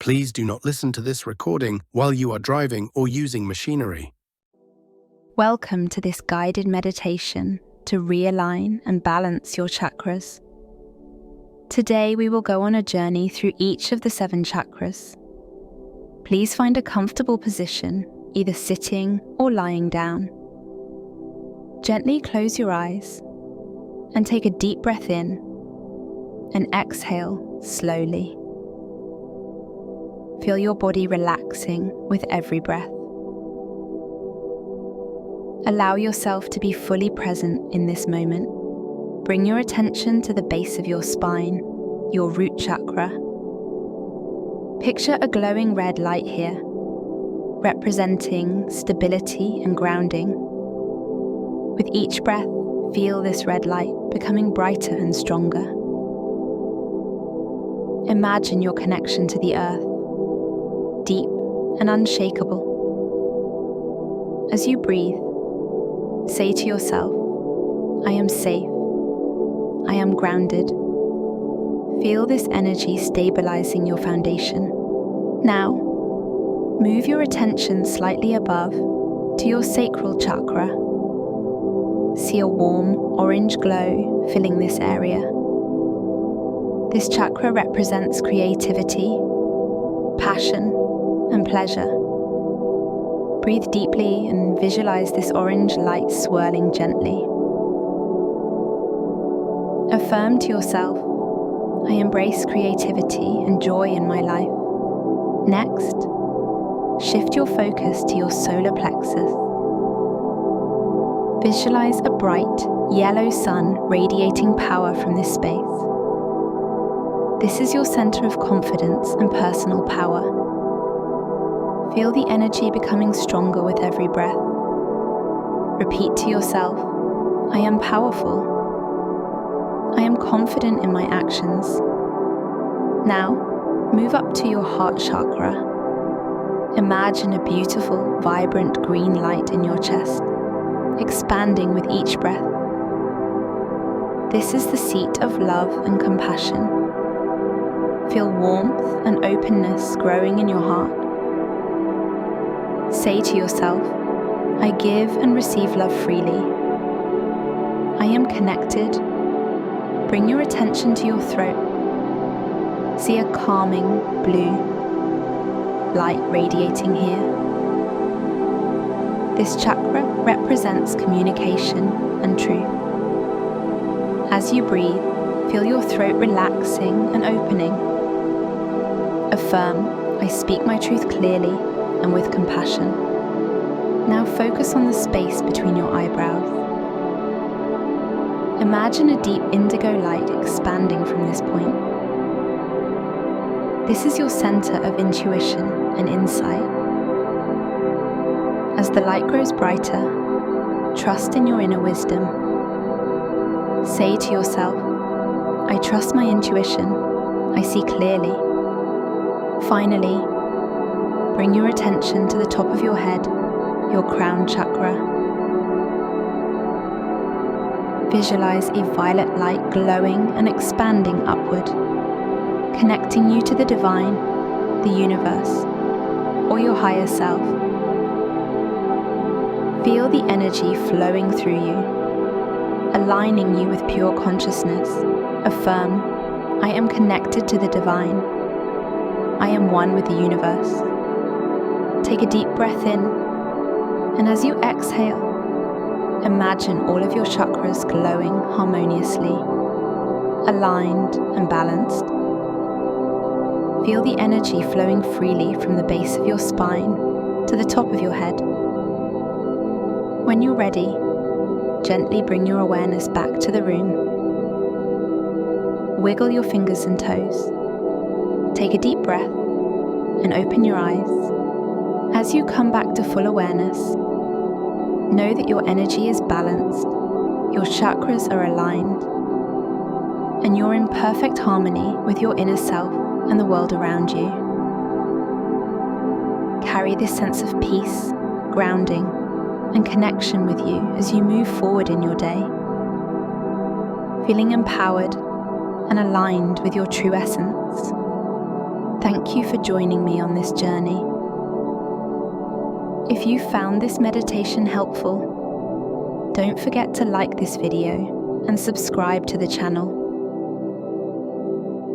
Please do not listen to this recording while you are driving or using machinery. Welcome to this guided meditation to realign and balance your chakras. Today we will go on a journey through each of the 7 chakras. Please find a comfortable position, either sitting or lying down. Gently close your eyes and take a deep breath in and exhale slowly. Feel your body relaxing with every breath. Allow yourself to be fully present in this moment. Bring your attention to the base of your spine, your root chakra. Picture a glowing red light here, representing stability and grounding. With each breath, feel this red light becoming brighter and stronger. Imagine your connection to the earth, deep and unshakable. As you breathe, say to yourself, I am safe, I am grounded. Feel this energy stabilizing your foundation. Now, move your attention slightly above to your Sacral Chakra. See a warm orange glow filling this area. This chakra represents creativity, passion, and pleasure. Breathe deeply and visualize this orange light swirling gently. Affirm to yourself, I embrace creativity and joy in my life. Next, shift your focus to your solar plexus. Visualize a bright, yellow sun radiating power from this space. This is your center of confidence and personal power. Feel the energy becoming stronger with every breath. Repeat to yourself, I am powerful. I am confident in my actions. Now, move up to your Heart Chakra. Imagine a beautiful, vibrant green light in your chest, expanding with each breath. This is the seat of love and compassion. Feel warmth and openness growing in your heart. Say to yourself, I give and receive love freely. I am connected. Bring your attention to your throat. See a calming blue light radiating here. This chakra represents communication and truth. As you breathe, feel your throat relaxing and opening. Affirm, I speak my truth clearly and with compassion. Now focus on the space between your eyebrows. Imagine a deep indigo light expanding from this point. This is your center of intuition and insight. As the light grows brighter, trust in your inner wisdom. Say to yourself, I trust my intuition. I see clearly. Finally, bring your attention to the top of your head, your crown chakra. Visualize a violet light glowing and expanding upward, connecting you to the divine, the universe, or your higher self. Feel the energy flowing through you, aligning you with pure consciousness. Affirm, I am connected to the divine. I am one with the universe. Take a deep breath in, and as you exhale, imagine all of your chakras glowing harmoniously, aligned and balanced. Feel the energy flowing freely from the base of your spine to the top of your head. When you're ready, gently bring your awareness back to the room. Wiggle your fingers and toes. Take a deep breath and open your eyes. As you come back to full awareness, know that your energy is balanced, your chakras are aligned, and you're in perfect harmony with your inner self and the world around you. Carry this sense of peace, grounding, and connection with you as you move forward in your day, feeling empowered and aligned with your true essence. Thank you for joining me on this journey. If you found this meditation helpful, don't forget to like this video and subscribe to the channel